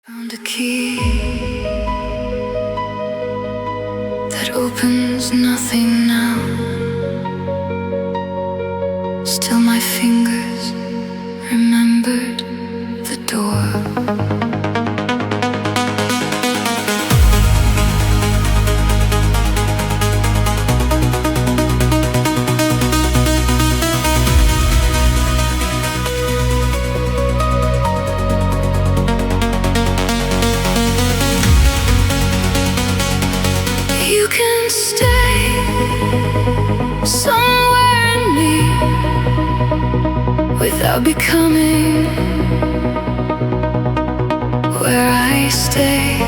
Found a key that opens nothing now. Still my fingers remembered the door. You can stay somewhere in me without becoming where I stay.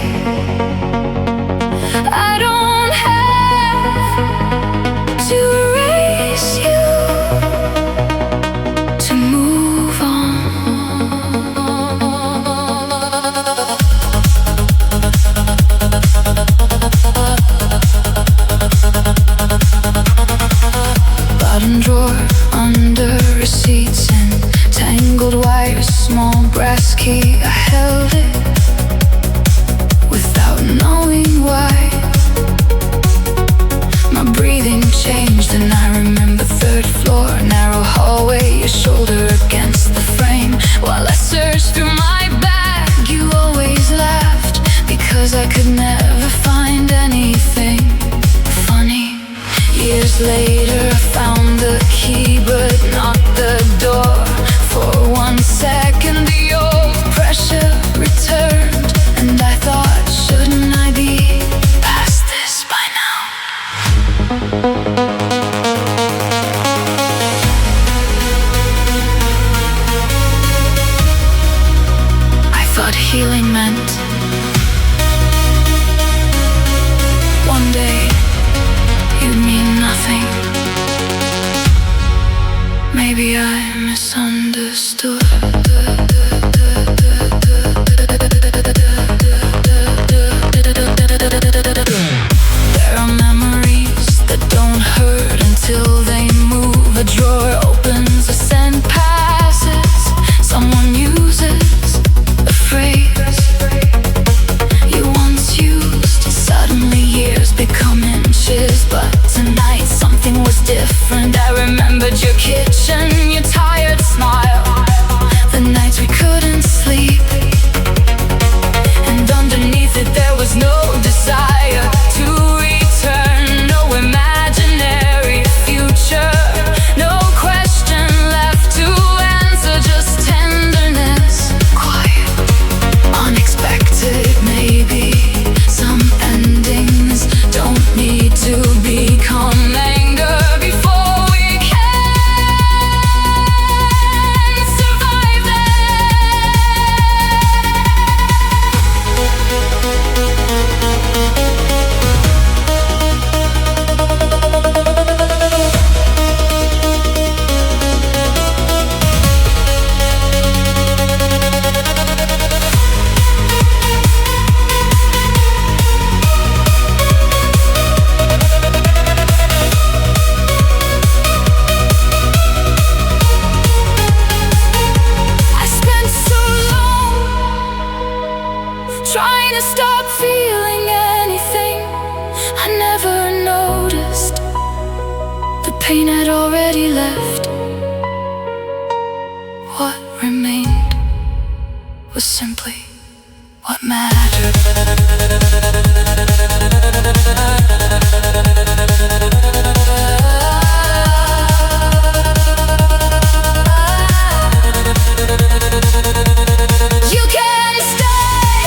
I don't have to erase you to move on. Bottom drawer, under receipts and tangled wires, small brass key. I held it without knowing why. My breathing changed and I remember third floor, narrow hallway, your shoulder against the frame. While I searched through my bag, you always laughed because I could never find anything funny. Years later I found the key but not the door. For 1 second the old pressure returned, and I thought, shouldn't I be past this by now? I thought healing meant one day you'd mean nothing. Maybe I misunderstood. There are memories that don't hurt until they move. A drawer opens, a scent passes, someone uses a phrase you once used. Suddenly years become inches, but tonight something was different. I remembered your kitchen, your tired smile, the nights we couldn't sleep, and underneath it there was no desire to return, no imaginary future, no question left to answer, just tenderness, quiet, unexpected. Maybe some endings don't need to become anger before we can survive trying to stop feeling anything. I never noticed the pain had already left. What remained was simply what mattered. You can stay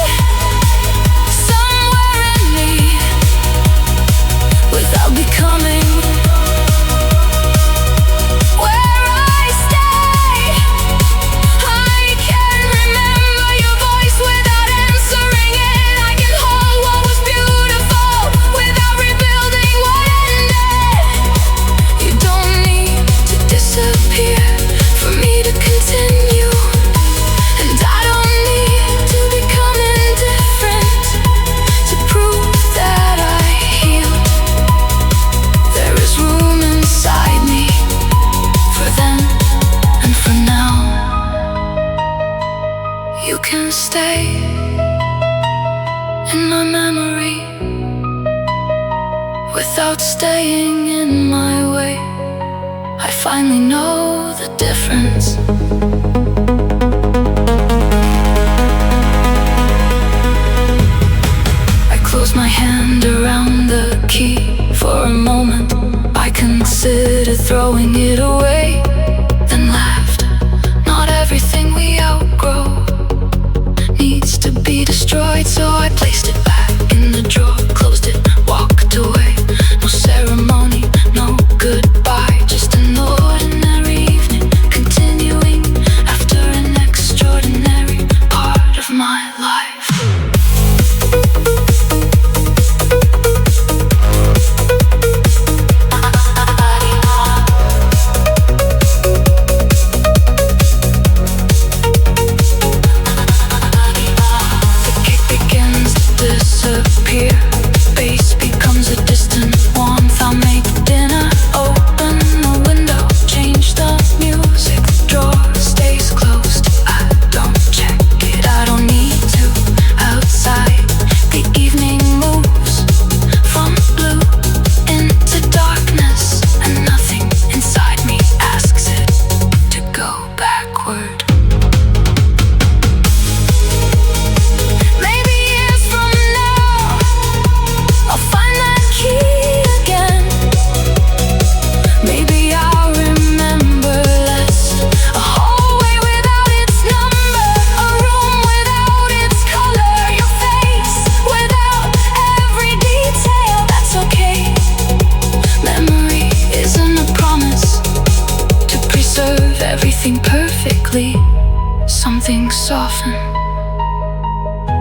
somewhere in me without becoming where I stay. I can remember your voice without answering it. I can staying in my way. I finally know the difference. I close my hand around the key for a moment. I considered throwing it away, then laughed. Not everything we outgrow needs to be destroyed, so I placed it back in the drawer, closed it, walked away. No ceremony, no goodbye, just an ordinary evening, continuing after an extraordinary part of my life. Bass becomes a distant warmth. I'll make dinner, open the window, change the music. The drawer stays closed, I don't check it, I don't need to. Outside, the evening moves from blue into darkness, and nothing inside me asks it to go backward. Everything perfectly, something softened,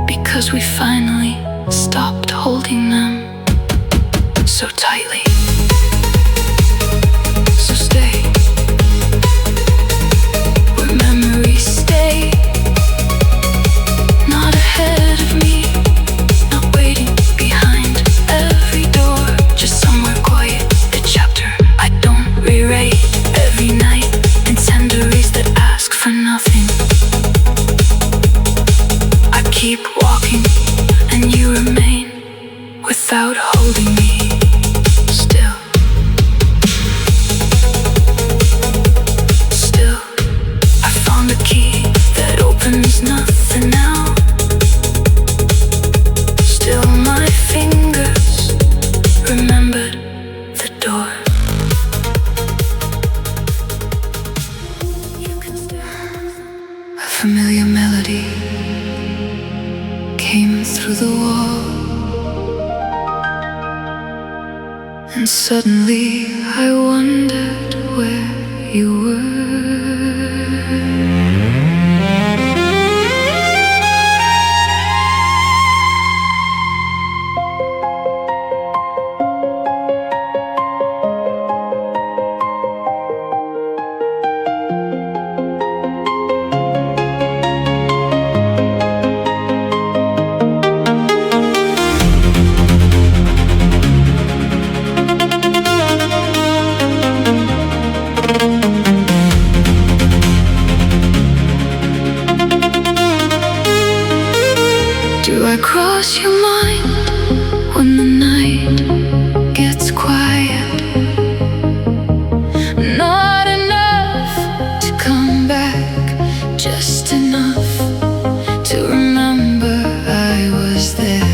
because we finally stopped holding them so tightly. So stay where memories stay, not ahead of me, not waiting behind every door, just somewhere quiet, a chapter I don't rewrite every night. Tenderies that ask for nothing. I keep walking and you remain without holding me still. Still, I found a key that opens nothing now. Still my fingers remembered the door. A familiar melody came through the wall, and suddenly I wondered where you were. Do I cross your mind when the night gets quiet? Not enough to come back, just enough to remember I was there.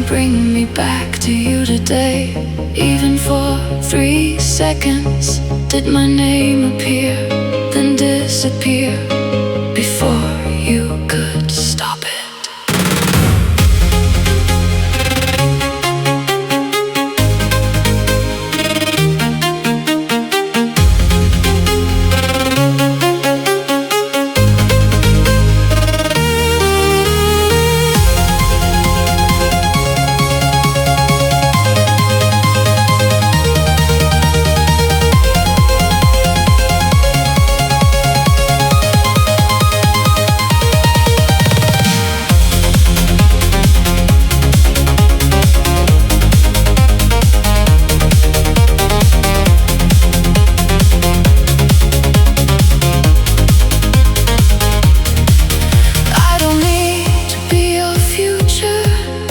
bring me back to you today. Even for 3 seconds did my name appear, then disappear before you could stop it.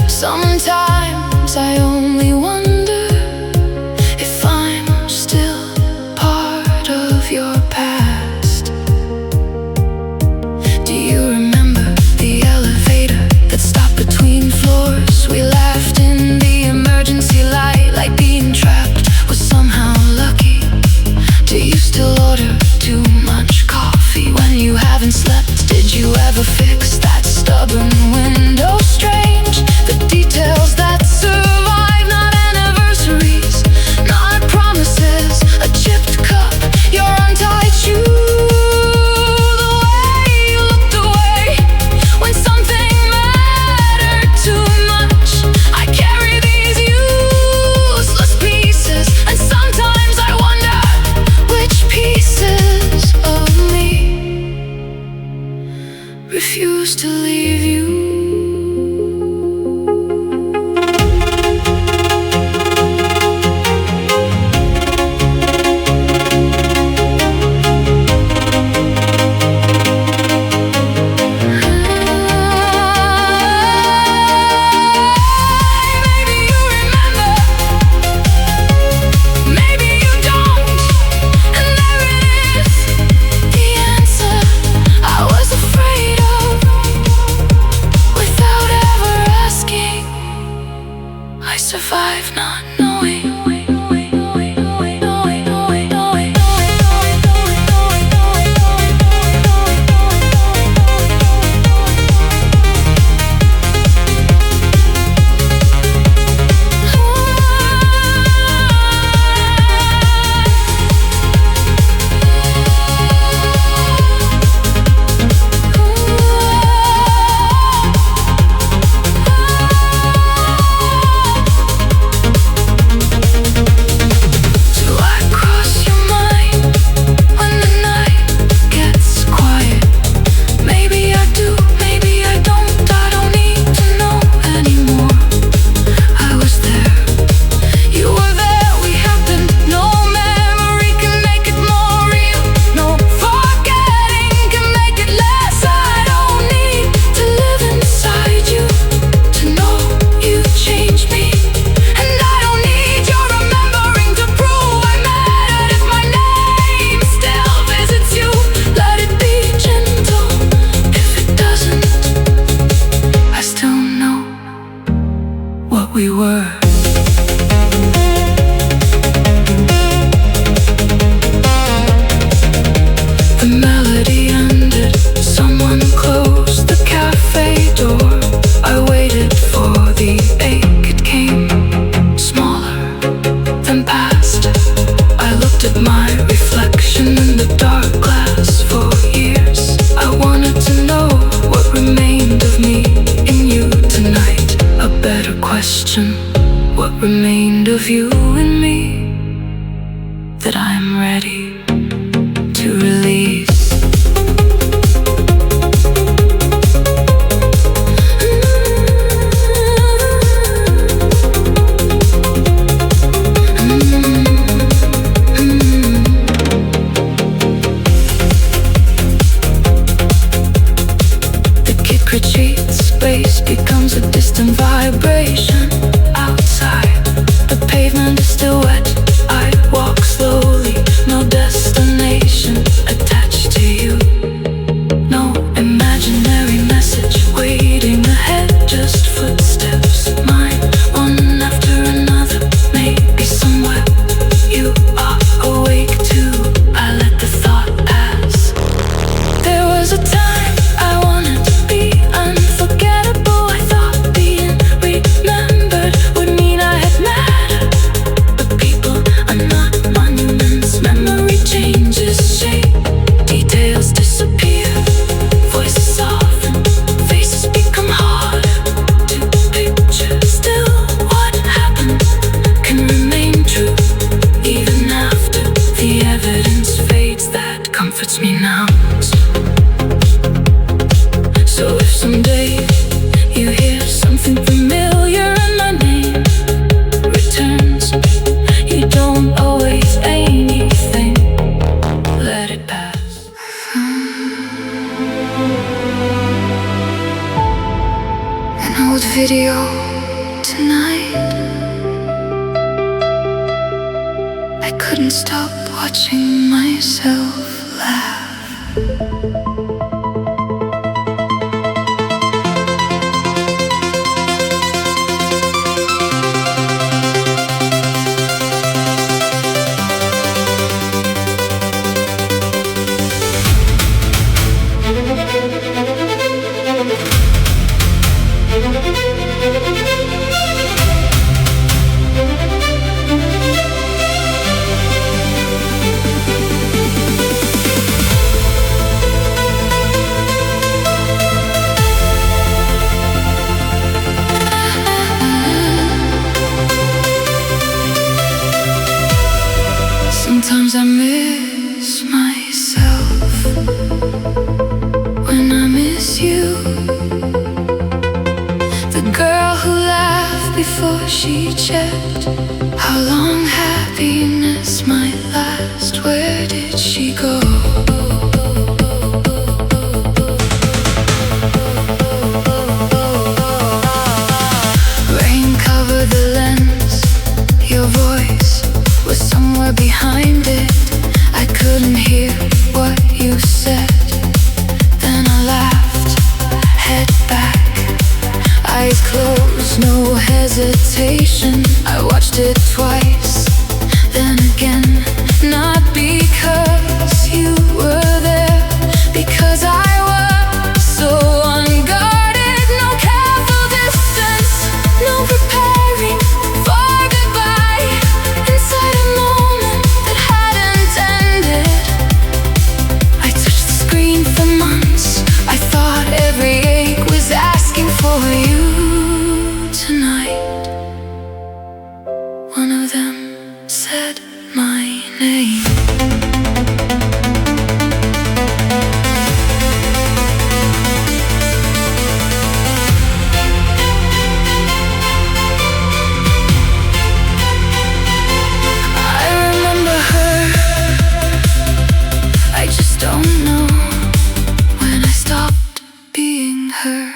Sometimes I only wonder if I'm still part of your past. Do you remember the elevator that stopped between floors? We laughed in the emergency light, like being trapped was somehow lucky. Do you still order too much coffee when you haven't slept? Did you ever fix that stubborn window? Strange, the details that survive, not anniversaries, not promises, a chipped cup, your untied shoe, the way you looked away when something mattered too much. I carry these useless pieces, and sometimes I wonder which pieces of me refuse to leave you. Survive not knowing. We were. The melody ended, someone closed the cafe door. I waited for the ache, it came smaller than past. I looked at my reflection in the dark glass for years. I wanted to know what remained of me in you tonight. A better question, what remained of you in me that I'm ready to release? The kid retreats, space becomes a distant vibration outside. The pavement is still wet, I walk slowly, no destination attached stop watching myself laugh. Sometimes I miss myself when I miss you. The girl who laughed before she checked how long happiness might last. Where did she go? Rain covered the lens. Your voice was somewhere behind it. I couldn't hear what you said. Then I laughed, head back, eyes closed, no hesitation. I watched it twice, then again. Not because you were there, because I was so unguarded. No careful distance, no preparing for goodbye. Inside a moment that hadn't ended, I touched the screen for months. I thought every ache was asking for you tonight. One of them said my name. I remember her. I just don't know when I stopped being her.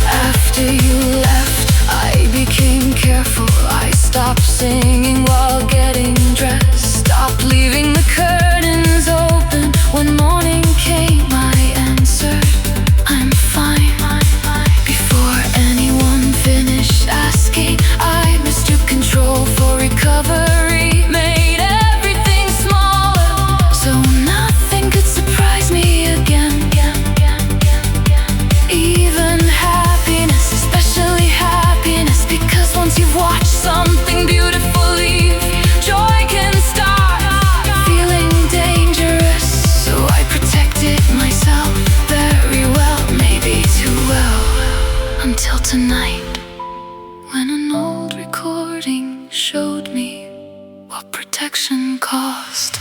After you left, I became careful. I stopped singing while getting dressed. Stopped leaving the curtains open. When morning came, I answered, I'm fine. Before anyone finished asking, I mistook control for recovery. Made everything smaller, so nothing could surprise me again. Even happiness, especially happiness, because once you've watched something beautiful leave, joy can start feeling dangerous. So I protected myself very well, maybe too well, until tonight, when an old recording showed me what protection cost.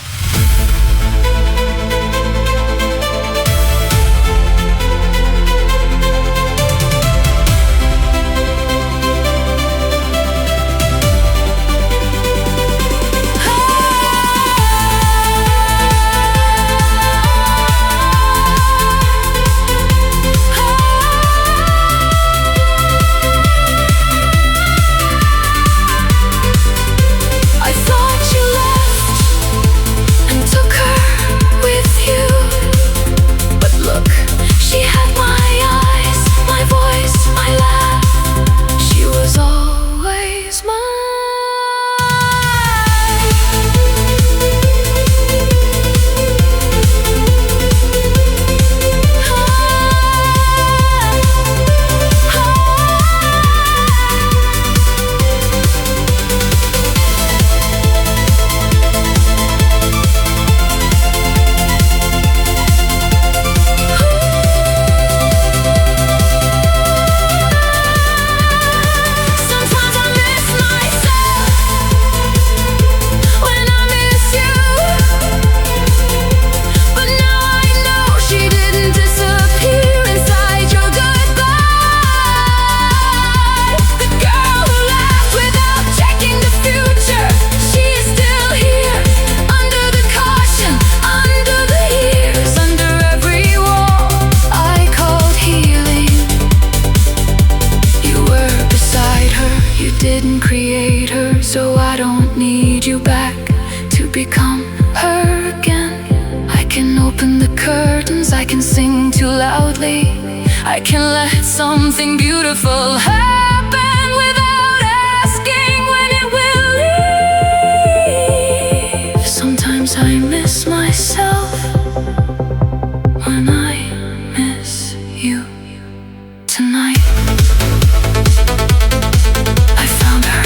sing too loudly. I can let something beautiful happen without asking when it will leave. Sometimes I miss myself when I miss you. Tonight I found her.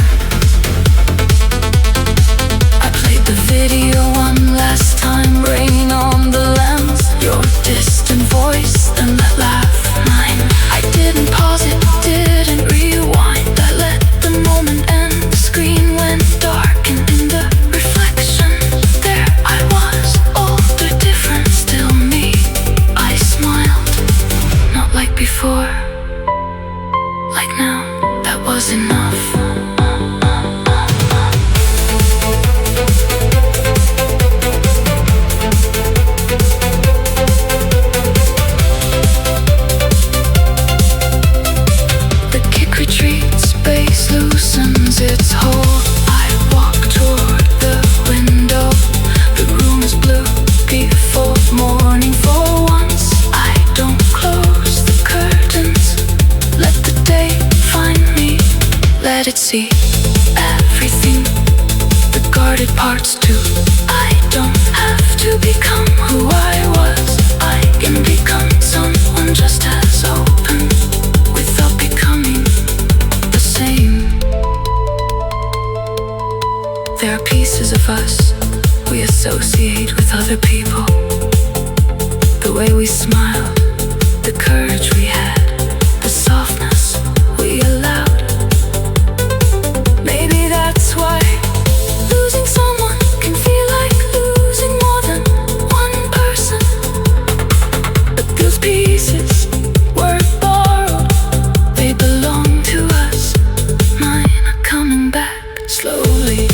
I played the video one last time. Rain on the lens, your distant voice, then that laugh mine. I didn't pause it, didn't rewind. I let the moment end. The screen went dark and in the reflection there I was, older, different, still me. I smiled, not like before, like now. That was enough. Loosens its hold. I walk toward the window. The room is blue before morning. For once I don't close the curtains. Let the day find me. Let it see everything, the guarded parts too. I don't have to become who I was. I can become someone just as open without becoming the same. There are pieces of us we associate with other people. The way we smiled, the courage we had, the softness we allowed. Maybe that's why losing someone can feel like losing more than one person. But those pieces were borrowed, they belong to us. Mine are coming back slowly.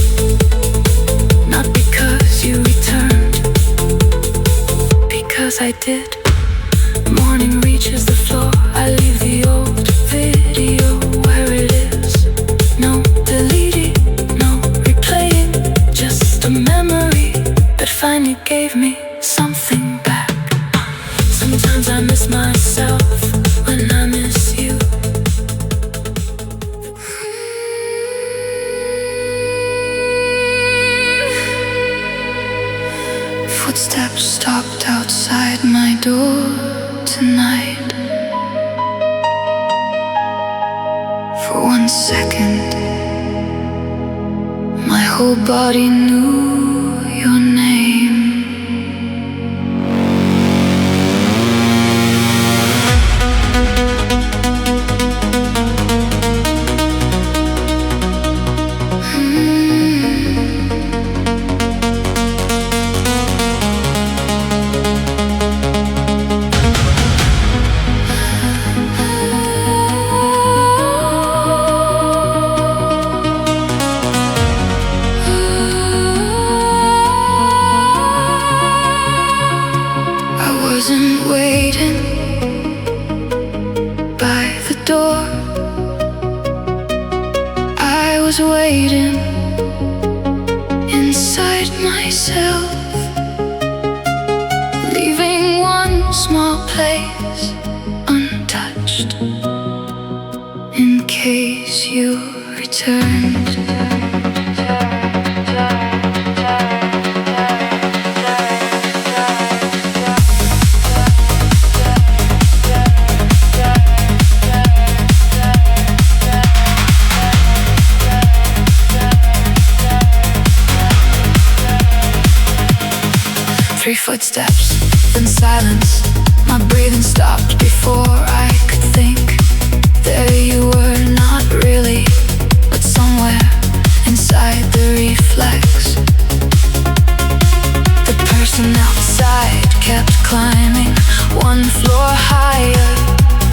Not because you returned, because I did. Morning reaches the floor. I leave the old video where it is. No deleting, no replaying, just a memory that finally gave me something back. Sometimes I miss myself when I miss you. Footsteps stopped outside my door tonight. For 1 second, my whole body knew your name. Wasn't waiting by the door. I was waiting inside myself, leaving one small place untouched in case you returned. 3 footsteps, then silence. My breathing stopped before I could think. There you were, not really, but somewhere inside the reflex. The person outside kept climbing 1 floor higher.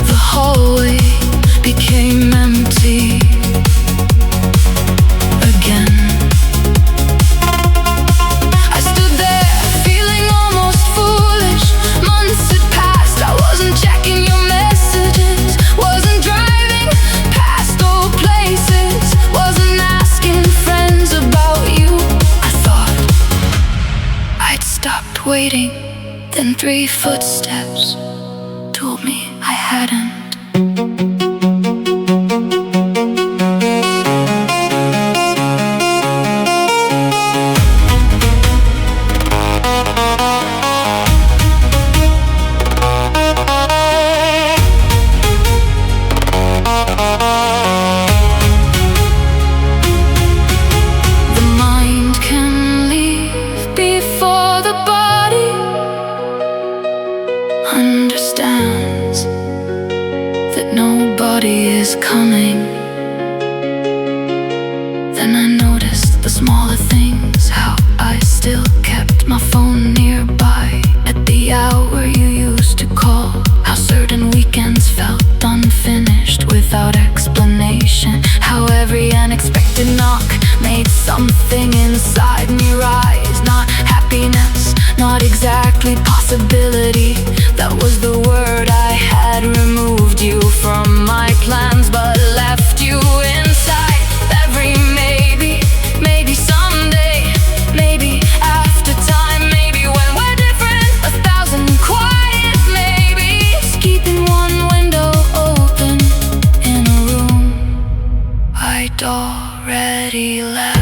The hallway became empty again. I stood there feeling almost foolish. Months had passed, I wasn't checking your messages, wasn't driving past old places, wasn't asking friends about you. I thought I'd stopped waiting, then 3 footsteps told me I hadn't. Understands that nobody is coming. Then I noticed the smaller things, how I still kept my phone nearby at the hour you used to call, how certain weekends felt unfinished without explanation, how every unexpected knock made something inside me rise. Not happiness, not exactly possibility, that was the word I had removed you from my plans, but left you inside every maybe, maybe someday, maybe after time, maybe when we're different, 1,000 quiet maybes, keeping one window open in a room I'd already left.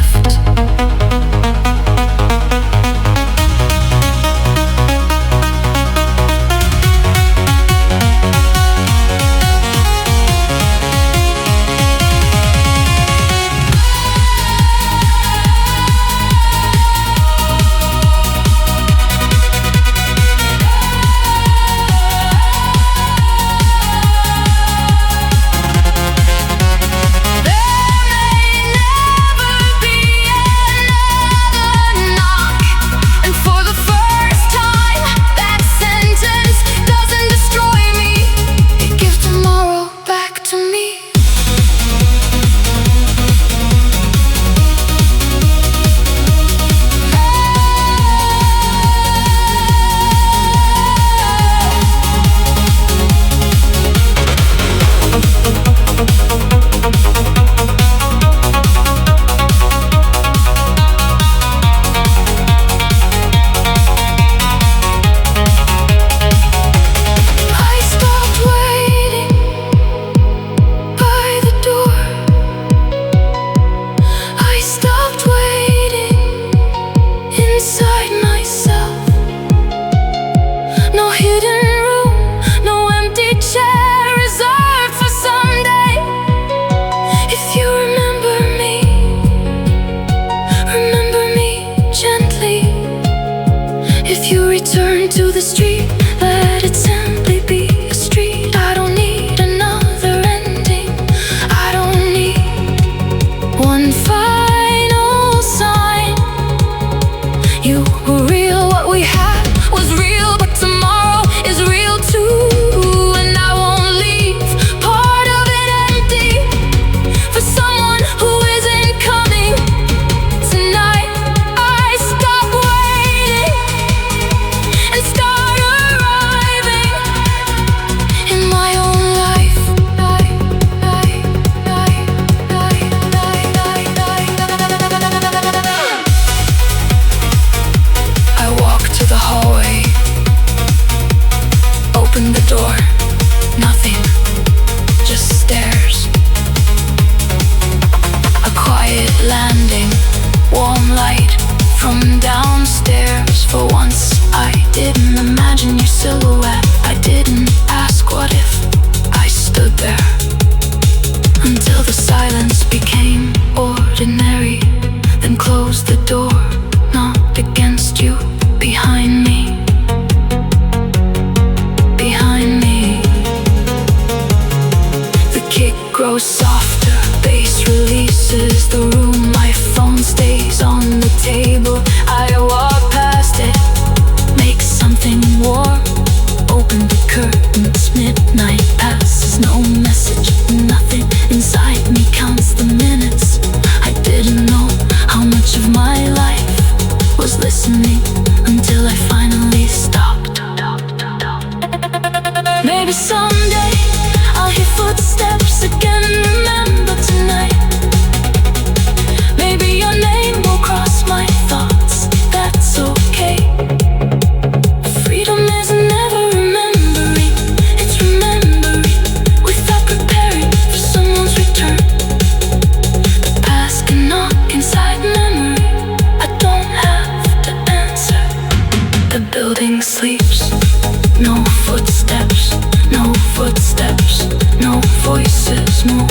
no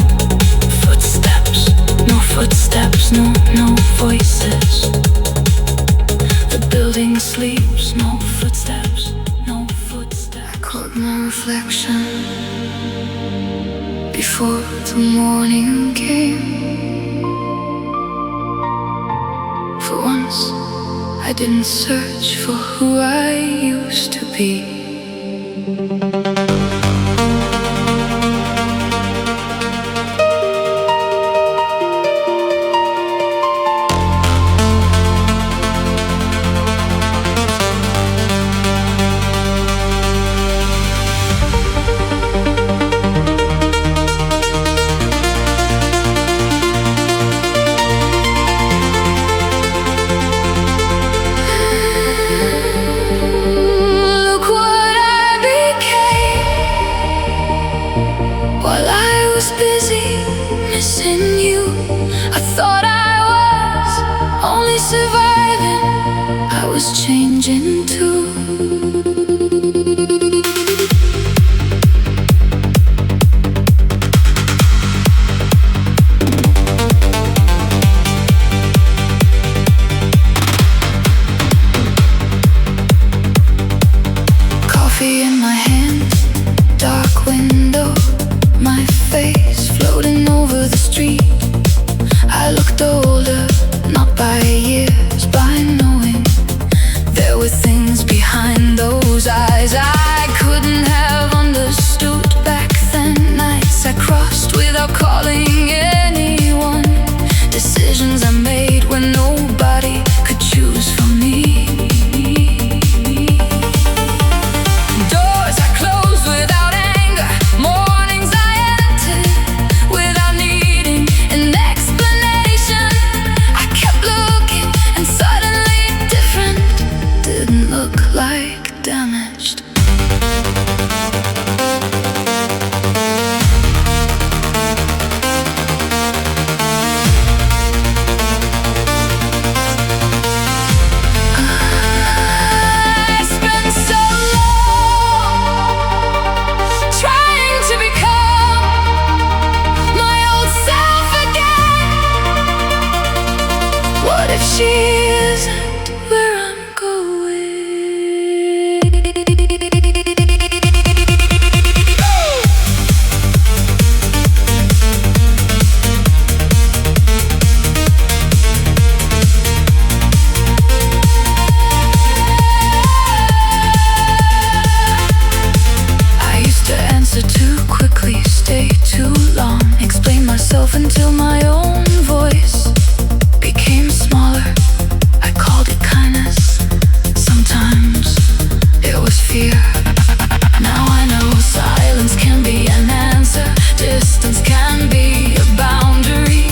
footsteps, no footsteps, no voices. The building sleeps, no footsteps, no footsteps. I caught my reflection before the morning came. For once, I didn't search for who I used to be. Changing too. Coffee in my hand, dark window, my face floating over the street. I looked older, not by years, by knowing there were things behind those eyes I couldn't have understood back then. Nights I crossed without calling anyone. Decisions I made when nobody could choose for me. Doors I closed without anger. Mornings I entered without needing an explanation. I kept looking and suddenly different didn't look like damaged. I spent so long trying to become my old self again. What if she isn't where I'm going? I used to answer too quickly, stay too long, explain myself until my own voice became smaller. I called it kindness. Sometimes it was fear. Now I know silence can be an answer. Distance can be a boundary.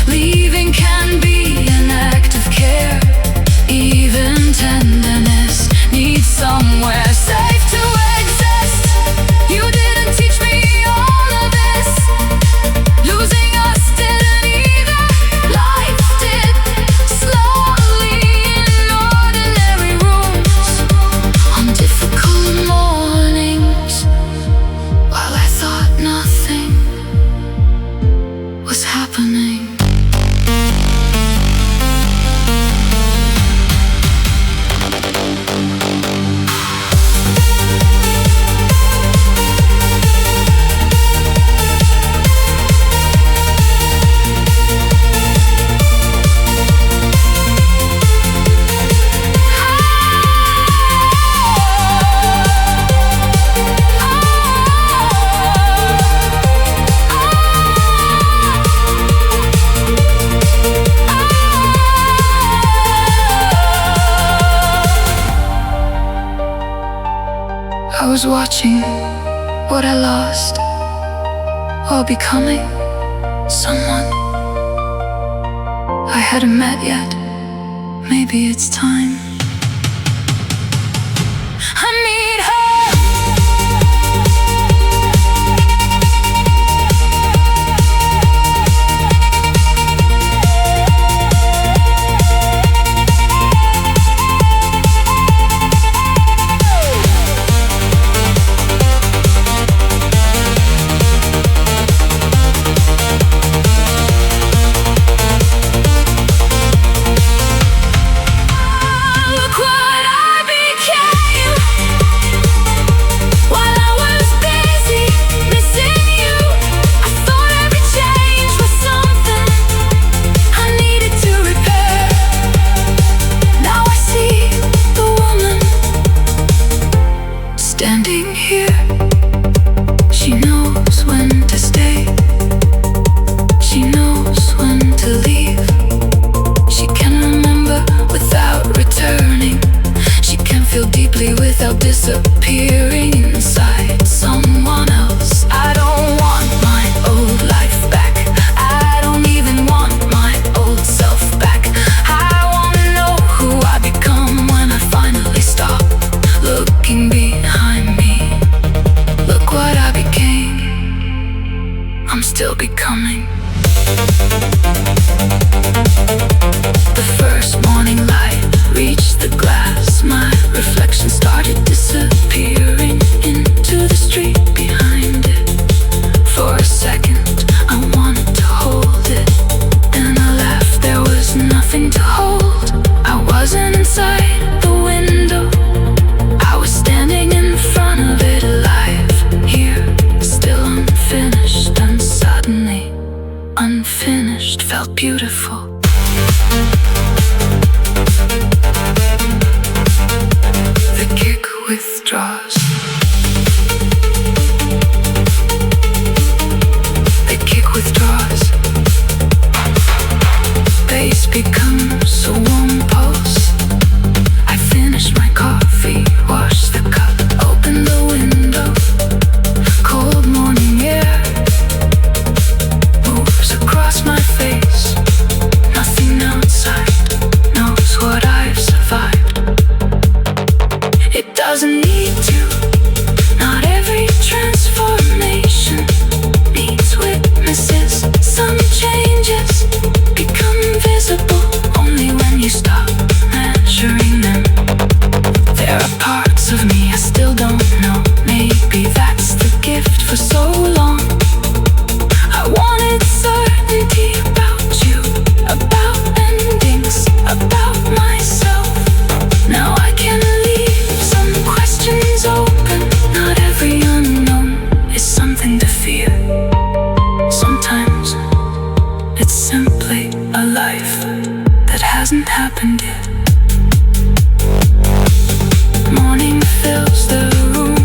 Leaving can be an act of care. Even tenderness needs somewhere safe to exist. You didn't teach me all of this. Losing us didn't either. Life did. Slowly in ordinary rooms, on difficult mornings, while I thought nothing was happening. I was watching what I lost while becoming someone I hadn't met yet. Maybe it's time. I need her. still becoming. The first morning light reached the glass. My reflection started disappearing into the street behind it. For a second I wanted to hold it, then I laughed. There was nothing to hold. I wasn't inside the window, I was standing in front of it, alive here, still unfinished. And suddenly unfinished felt beautiful. The kick withdraws. The kick withdraws. Bass becomes a warm pulse. I finish my coffee, wash the cup, open the window. Cold morning air moves across my face. Nothing outside knows what I've survived. It doesn't need to. Not every transformation needs witnesses. Some changes become visible only when you stop measuring them. There are parts of me I still don't know. Maybe that's the gift for so long. I wanted certainty about you, about endings, about myself. Now I can leave some questions open. Not every unknown is something to fear. Sometimes it's simply a life that hasn't happened yet. Morning fills the room,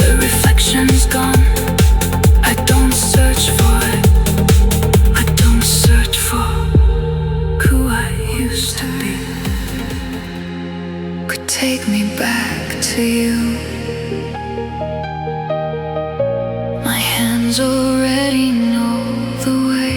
the reflection's gone. I don't search for it, I don't search for who I used to be. Could take me back to you. My hands already know the way.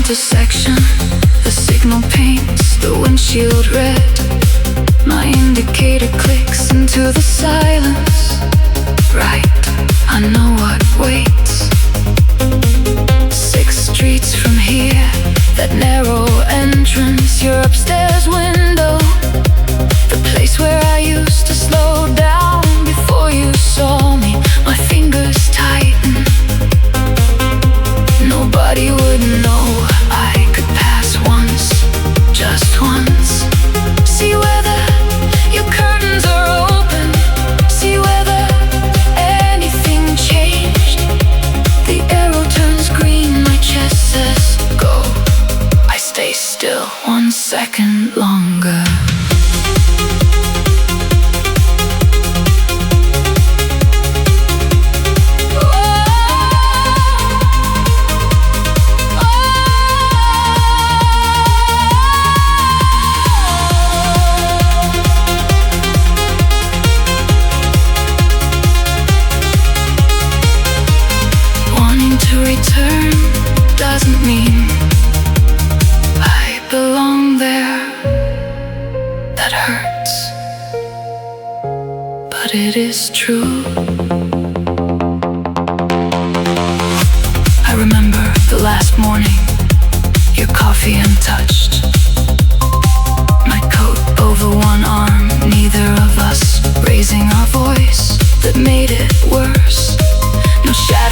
Intersection, the signal paints the windshield red. My indicator clicks into the silence. Right, I know what waits. 6 streets from here, that narrow entrance, your upstairs window, the place where I used to slow down before you saw me. My fingers tighten. Nobody would know. I could pass once, just once. See whether your curtains are open. See whether anything changed. The arrow turns green, my chest says go. I stay still 1 second longer. Return doesn't mean I belong there. That hurts, but it is true. I remember the last morning, your coffee untouched, my coat over one arm, neither of us raising our voice. That made it worse. No shadow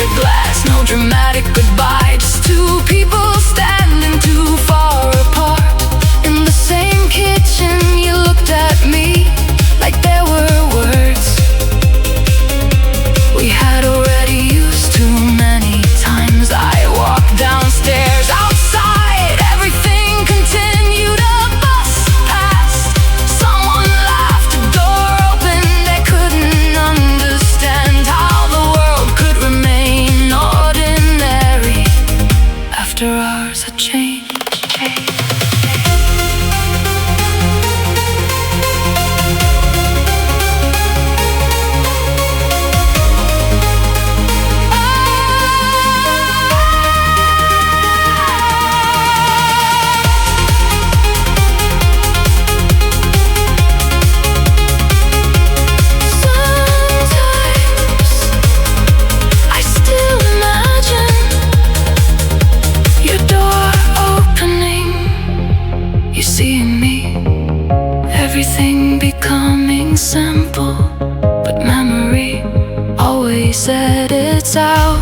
always said it's out.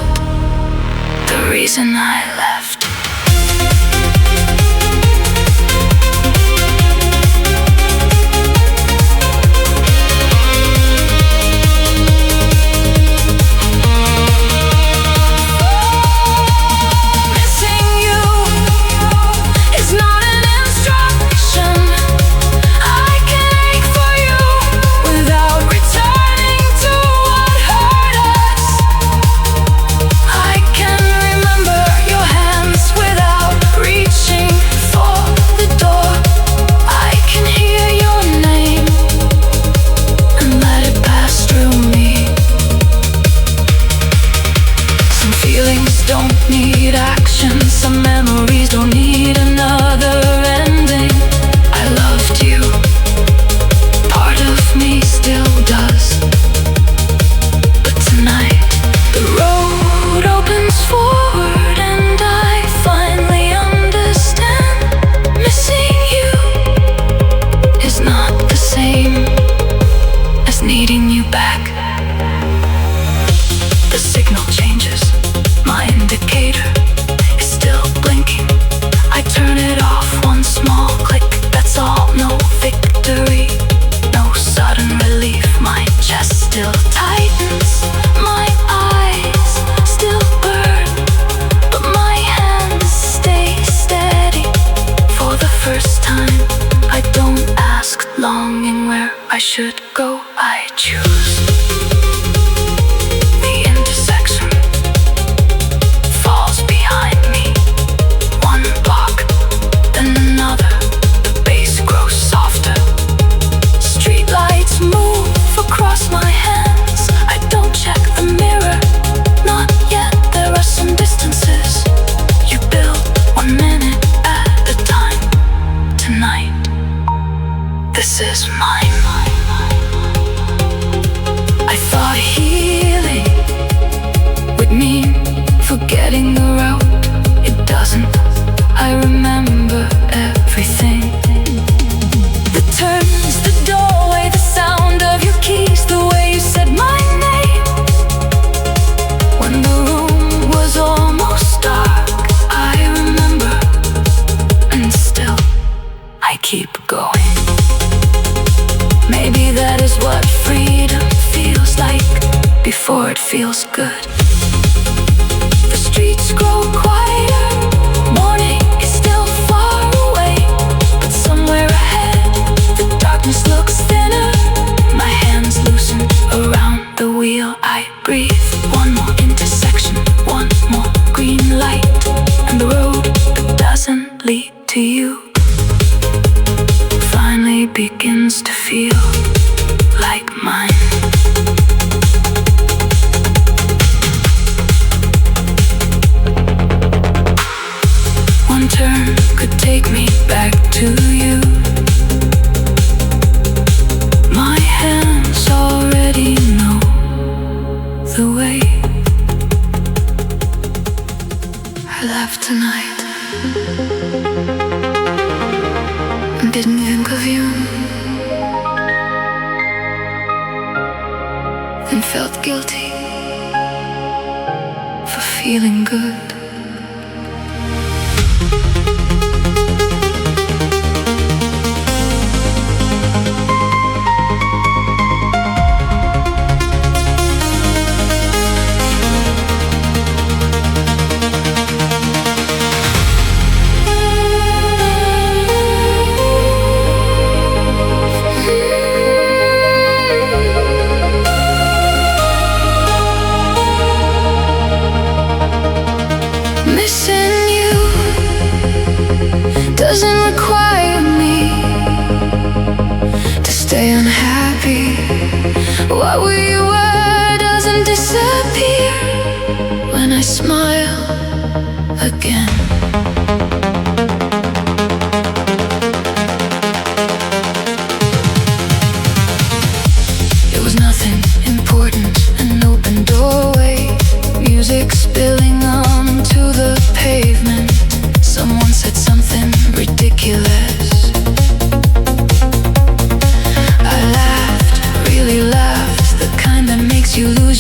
The reason I left.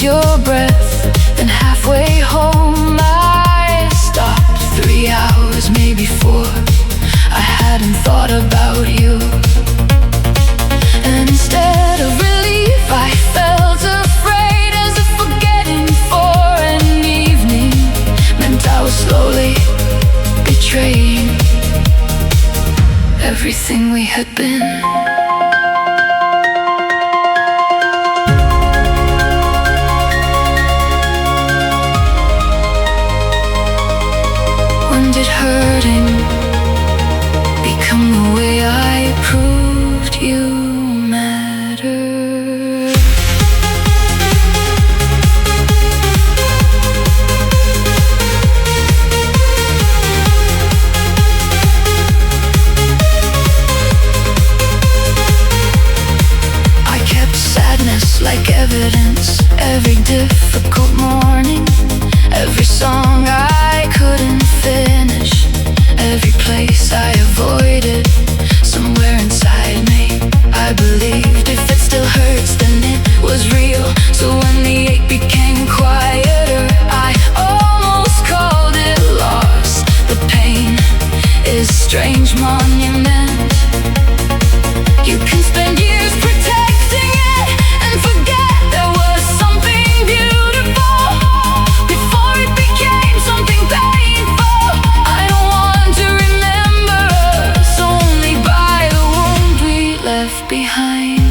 your breath. Then halfway home I stopped. 3 hours, maybe 4. I hadn't thought about you. And instead of relief I felt afraid, as if forgetting for an evening meant I was slowly betraying everything we had been. When did hurting become the way I proved you matter? I kept sadness like evidence. Every difficult morning, every song I couldn't finish, every place I avoided. Somewhere inside me I believed if it still hurts then it was real. So when the ache became quieter I almost called it loss. The pain is a strange monument. You can spend years protecting it and forget there was something beautiful before it became something painful. I don't want to remember us only by the wound we left behind.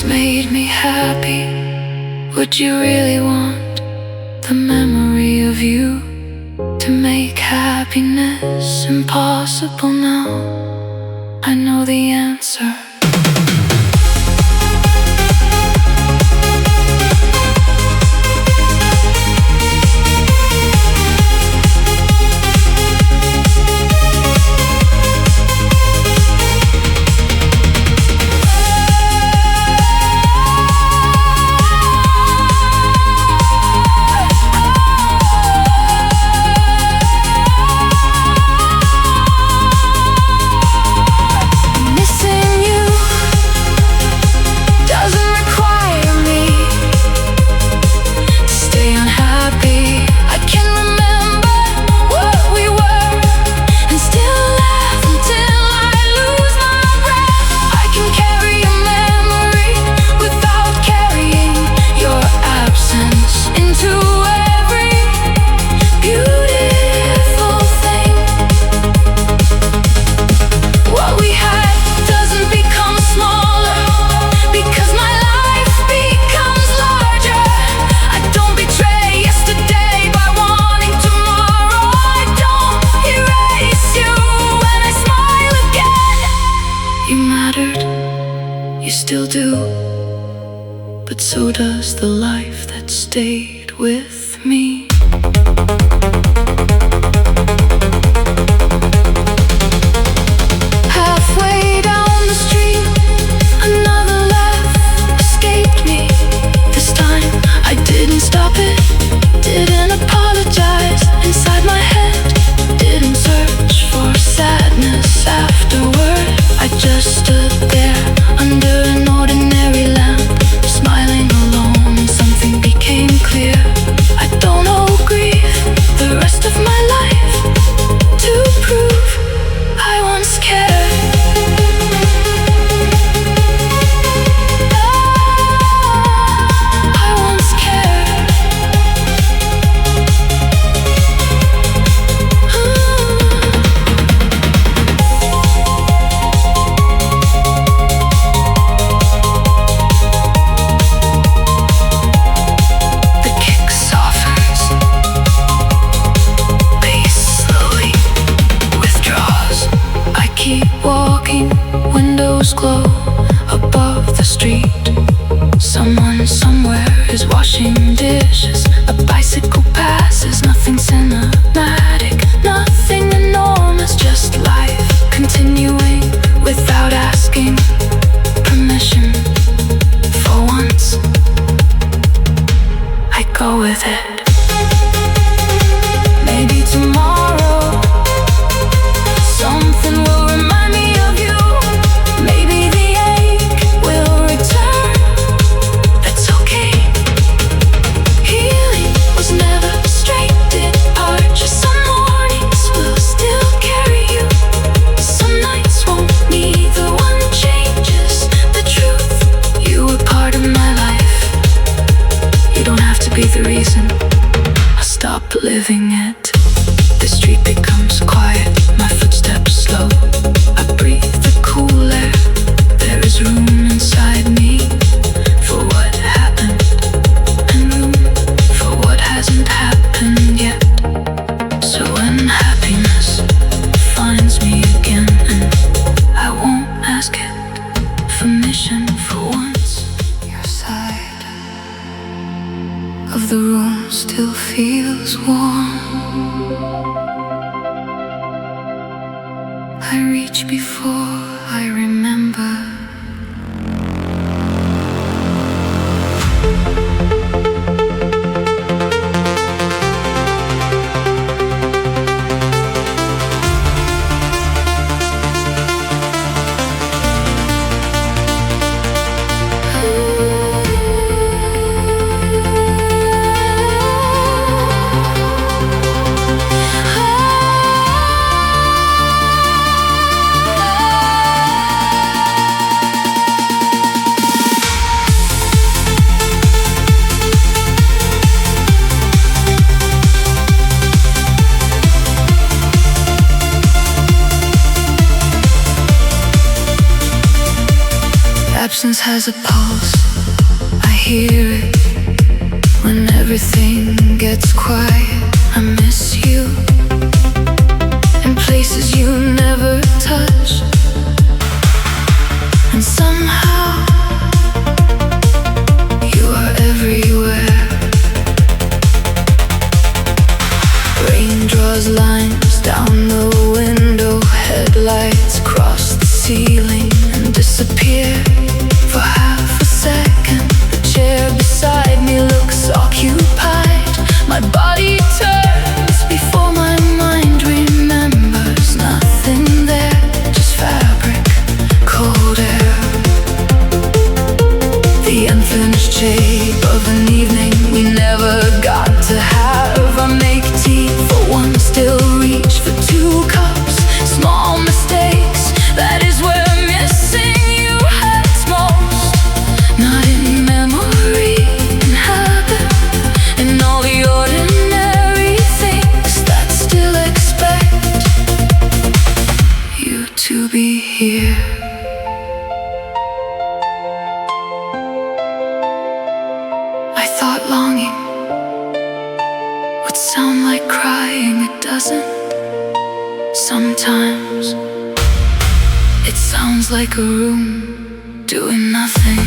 Made me happy. Would you really want the memory of you to make happiness impossible now? I know the answer. You still do, but so does the life that stayed with me. Halfway down the street, another laugh escaped me. This time I didn't stop it, didn't apologize inside my head, didn't search for sadness afterward. I just stood there under an ordinary lamp, smiling alone. Something became clear. I don't know reason, I stop living it. The street becomes quiet, my footsteps slow. I breathe the cool air, there is room inside me for what happened, and room for what hasn't happened yet. So when happiness finds me again, and I won't ask it permission for once, your side of the room still feels warm. I reach before I remember. Absence has a pulse, I hear it. When everything gets quiet, I miss you in places you never touch. And somehow you are everywhere. Rain draws lines down the window, headlights cross the ceiling and disappear. For half a second, the chair beside me looks occupied. My body turns before my mind remembers. Nothing there, just fabric, cold air. The unfinished shape of an evening we never got to have. I make tea for one, still reach for 2 cups. Small mistakes, that is where missing you hurts most. Not in memory, in habit, in all the ordinary things that still expect you to be here. I thought longing would sound like crying, it doesn't. Sometimes it sounds like a room doing nothing.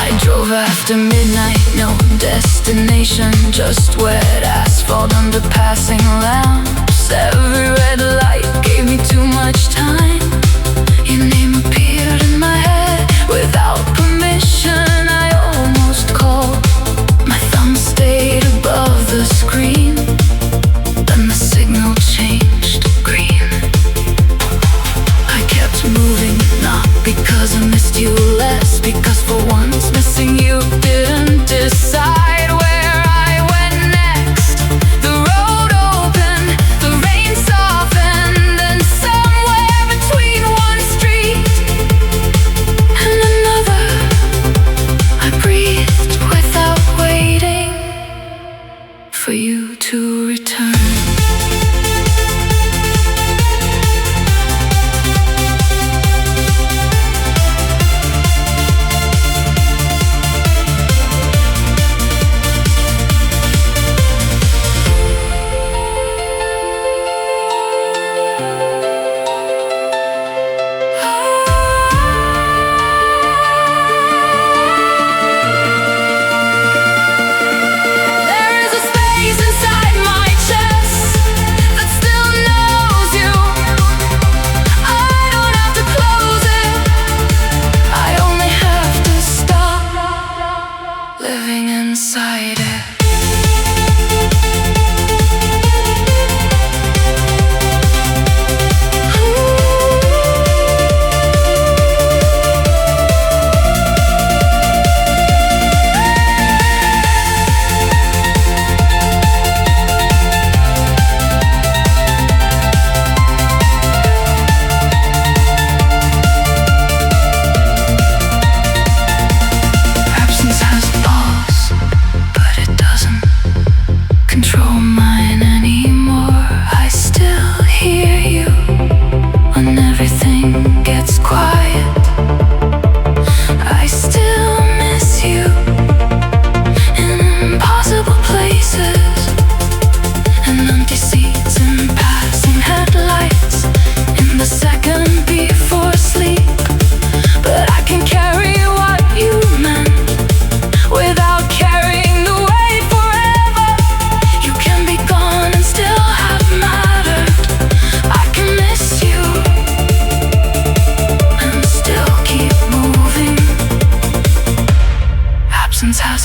I drove after midnight, no destination, just wet asphalt under passing lamps. Every red light gave me too much time. Your name appeared in my head without permission. I almost called, my thumb stayed above the screen. Then the signal changed to green. I kept moving, not because I missed you less, because for once missing you didn't decide where I went next. The road opened, the rain softened, and somewhere between one street and another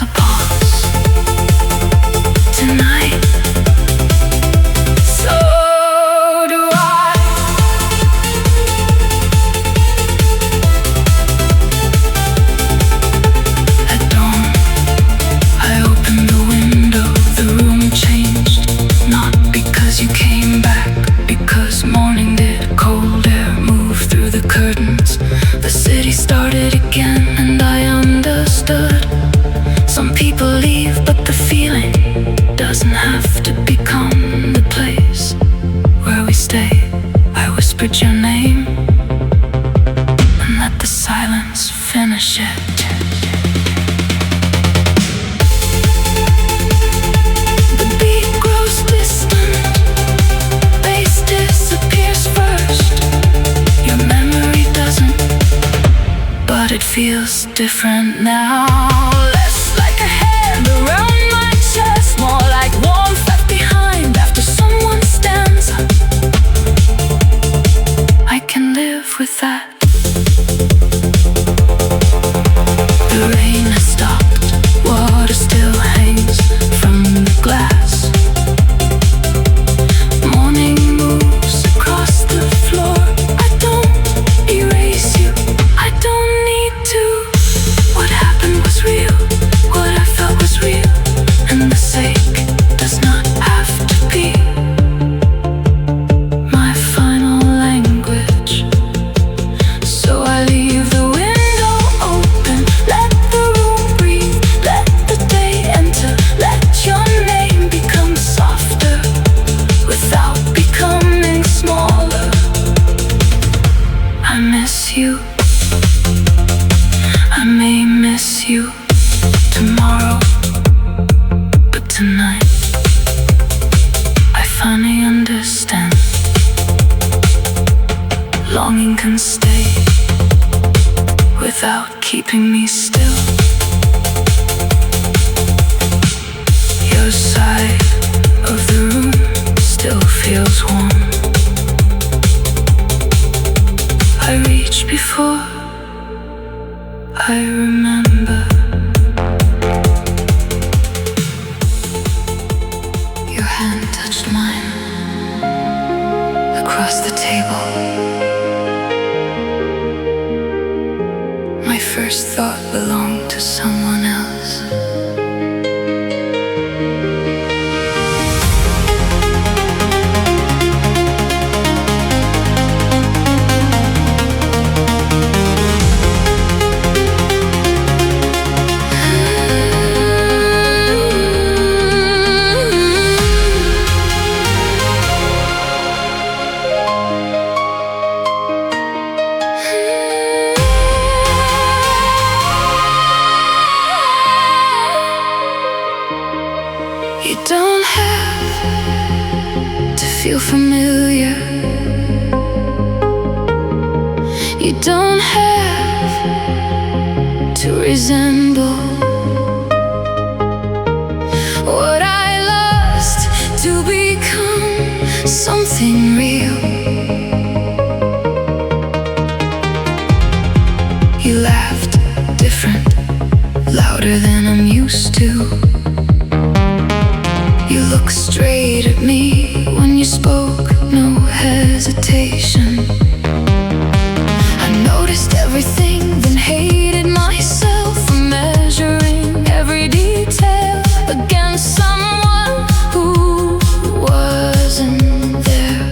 a pause tonight. So do I. At dawn, I opened the window. The room changed, not because you came back, because morning did. Cold air moved through the curtains. The city started again, and I understood. Some people leave, but the feeling doesn't have to become the place where we stay. I whispered your name and let the silence finish it. The beat grows distant, bass disappears first. Your memory doesn't, but it feels different now. Less like a hand around my chest, more like warmth left behind after someone stands up. I can live with that. The rain has stopped, water still hangs from the glass. Morning moves across the floor. I don't erase you, I don't need to. What happened was real, what I felt was real, and the sake does not have to be my final language. So I leave the window open, let the room breathe, let the day enter, let your name become softer without becoming smaller. I miss you, I may miss you tomorrow, but tonight I finally understand. Longing can stay without keeping me still. Your side of the room still feels warm. I reached before I remember. Your hand touched mine across the table. My first thought belonged to someone else. You don't have to feel familiar. You don't have to resemble what I lost to become something real. You laughed different, louder than I'm used to. You looked straight at me when you spoke, no hesitation. I noticed everything, then hated myself for measuring every detail against someone who wasn't there.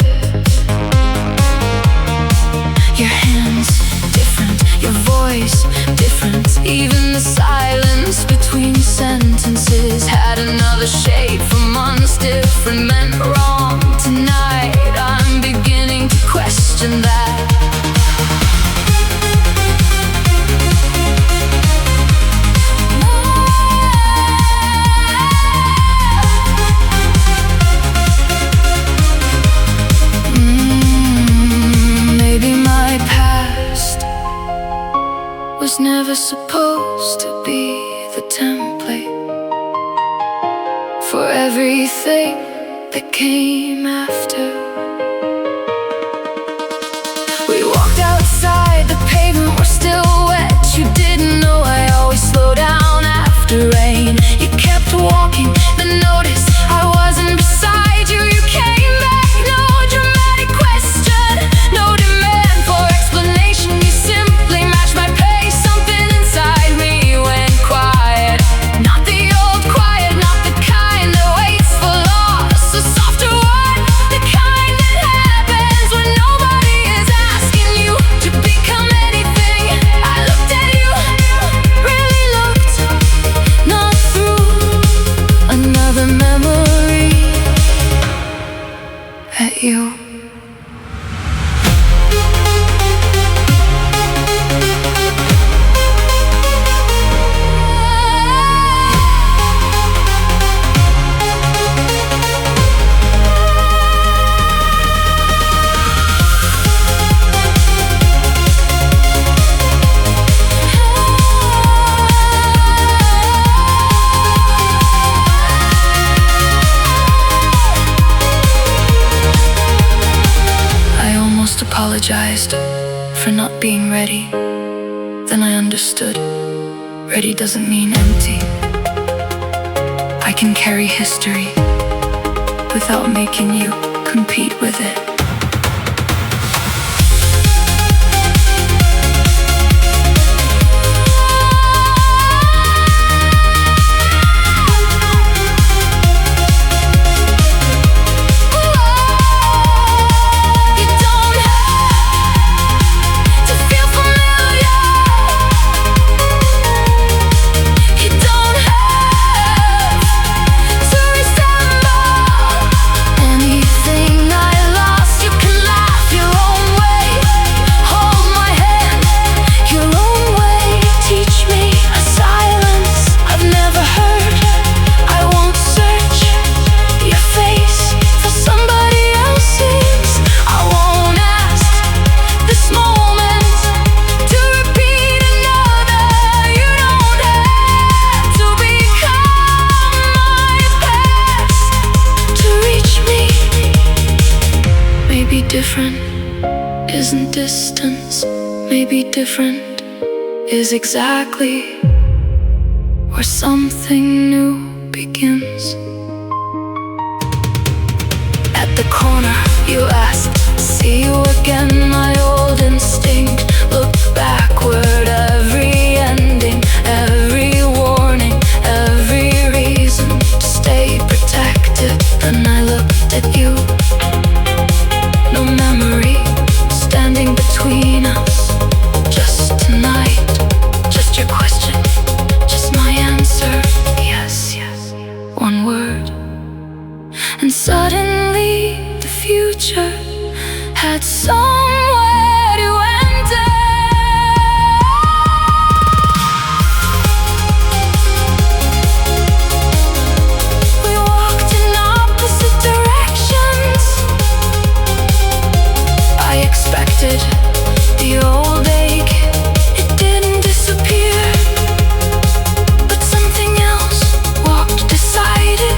Your hands different, your voice different, even the silence between sentences had another shape for months different, meant wrong. Tonight I'm beginning to question that. Maybe my past was never supposed to be the template for everything that came after. We walked outside, the pavement was still wet. You didn't know I always slow down after rain. for not being ready. Then I understood. Ready doesn't mean empty. I can carry history without making you compete with it. Different isn't distance. Maybe different is exactly where something new begins. At the corner you asked, see you again. My old instinct looked backward. Every ending, every warning, every reason to stay protected. Then I looked at you. No memory standing between us. Just tonight, just your question, just my answer. Yes, yes, one word. And suddenly the future had somewhere to enter. We walked in opposite directions. I expected the old ache, it didn't disappear. But something else walked beside it.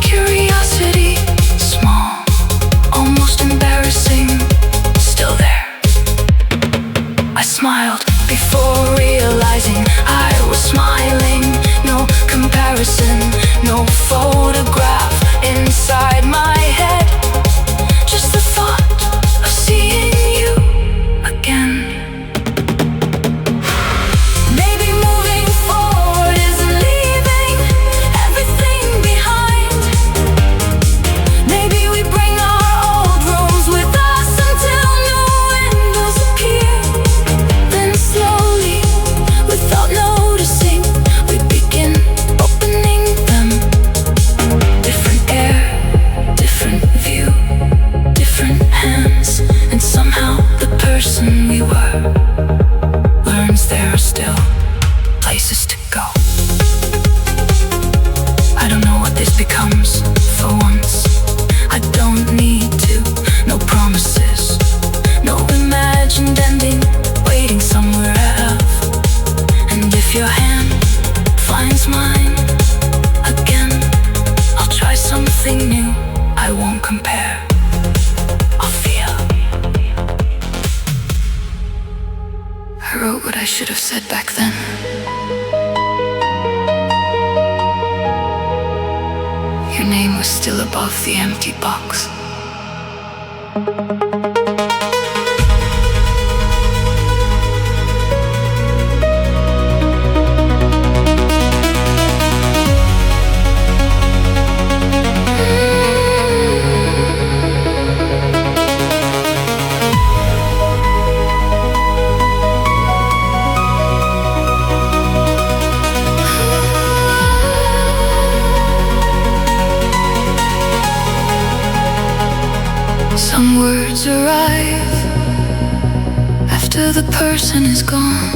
Curiosity, small, almost embarrassing, still there. I smiled before realizing I was smiling. No comparison, no photograph inside my head. Just the thought of seeing you again. Maybe moving forward isn't leaving everything behind. Maybe we bring our old rooms with us until new windows appear. Then slowly, without noticing, we begin opening them. Different air, different view, different hands, and somehow the person we were learns there are still places to go. I don't know what this becomes for once. I don't need to, no promises, no imagined ending waiting somewhere else. And if your hand finds mine again, I'll try something new. I won't compare. I'll feel. I wrote what I should have said back then. Your name was still above the empty box. Some words arrive after the person is gone.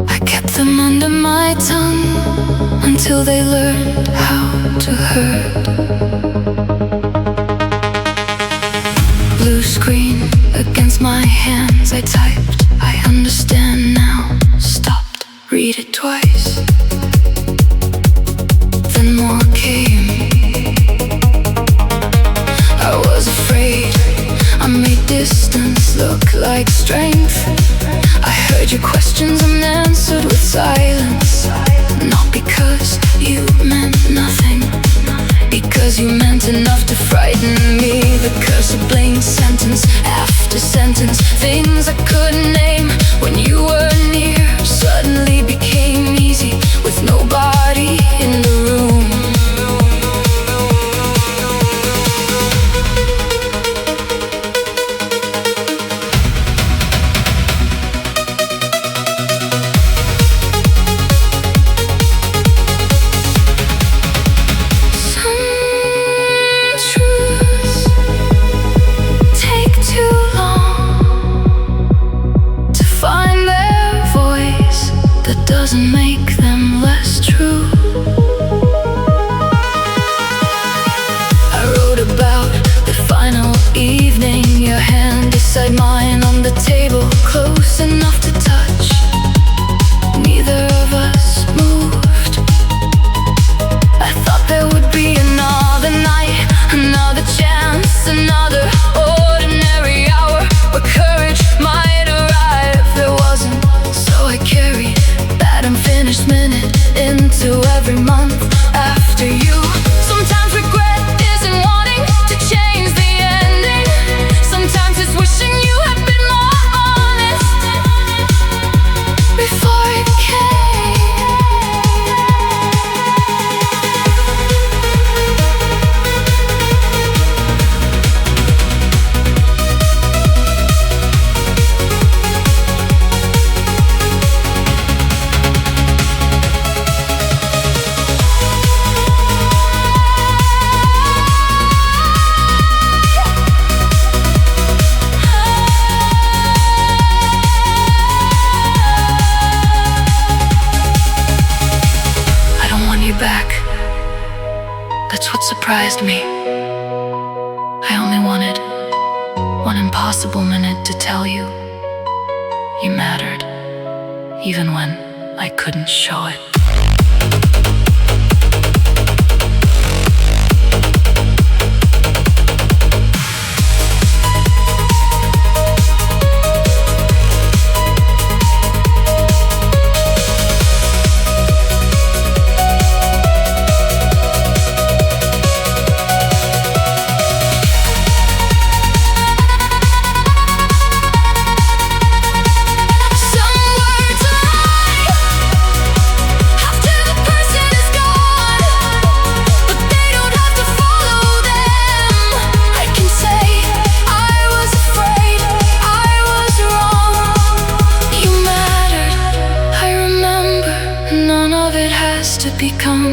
I kept them under my tongue until they learned how to hurt. Blue screen against my hands, I typed, I understand now. Stopped, read it twice. Then more came. I was afraid, I made distance, though 'cause you meant enough to frighten me. The curse of blank sentence after sentence, things I couldn't name when you were near, suddenly became easy with nobody in the room. Doesn't make them less true. I wrote about the final evening, your hand beside mine on the table, close enough to touch. Neither of us moved. I thought there would be another night, another chance, another ordinary hour where courage might arrive. There wasn't, so I carried unfinished minute into every month after you. Sometimes regret isn't wanting to change the ending. Sometimes it's wishing you had been more honest before it surprised me. I only wanted one impossible minute to tell you you mattered, even when I couldn't show it. Become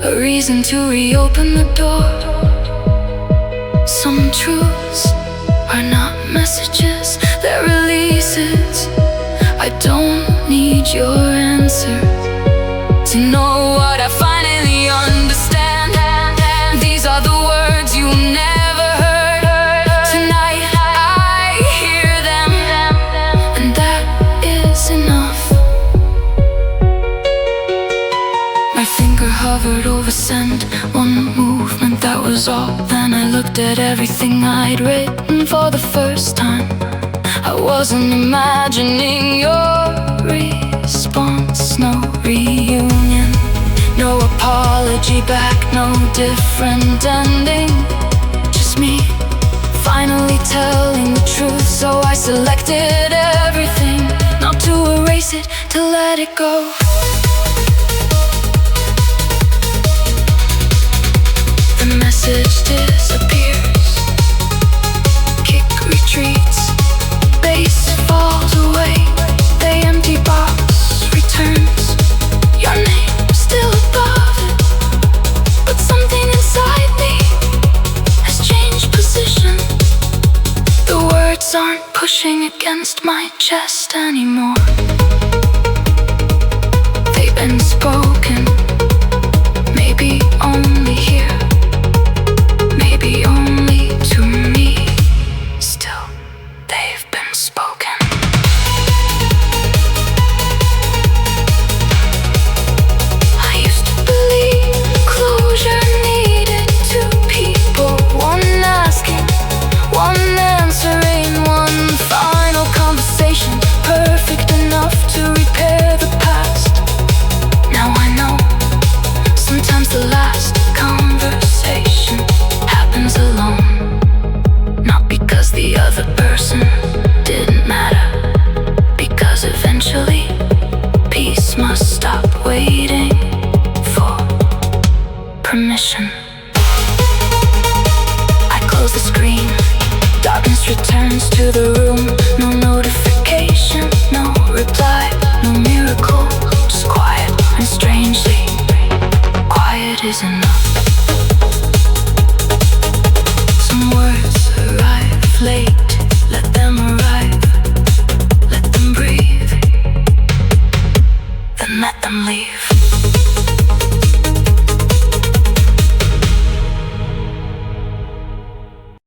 a reason to reopen the door. Some truths are not messages, they're releases. I don't need your answer to know what I finally understand. These are the words you never heard. Tonight I hear them, and that is enough. My finger hovered over send, one movement, that was all. Then I looked at everything I'd written for the first time. I wasn't imagining your response. No reunion, no apology back, no different ending. Just me finally telling the truth. So I selected everything, not to erase it, to let it go. The message disappears, kick retreats, bass falls away, the empty box returns. Your name still above it, but something inside me has changed position. The words aren't pushing against my chest anymore. They've been spoken, maybe only here, maybe only to me. Still, they've been spoken. I used to believe closure needed two people, one asking, one answering, one final conversation per eventually peace must stop waiting for permission. I close the screen. Darkness returns to the room. No notification, no reply, no miracle, just quiet. And strangely, quiet is enough. Some words arrive late.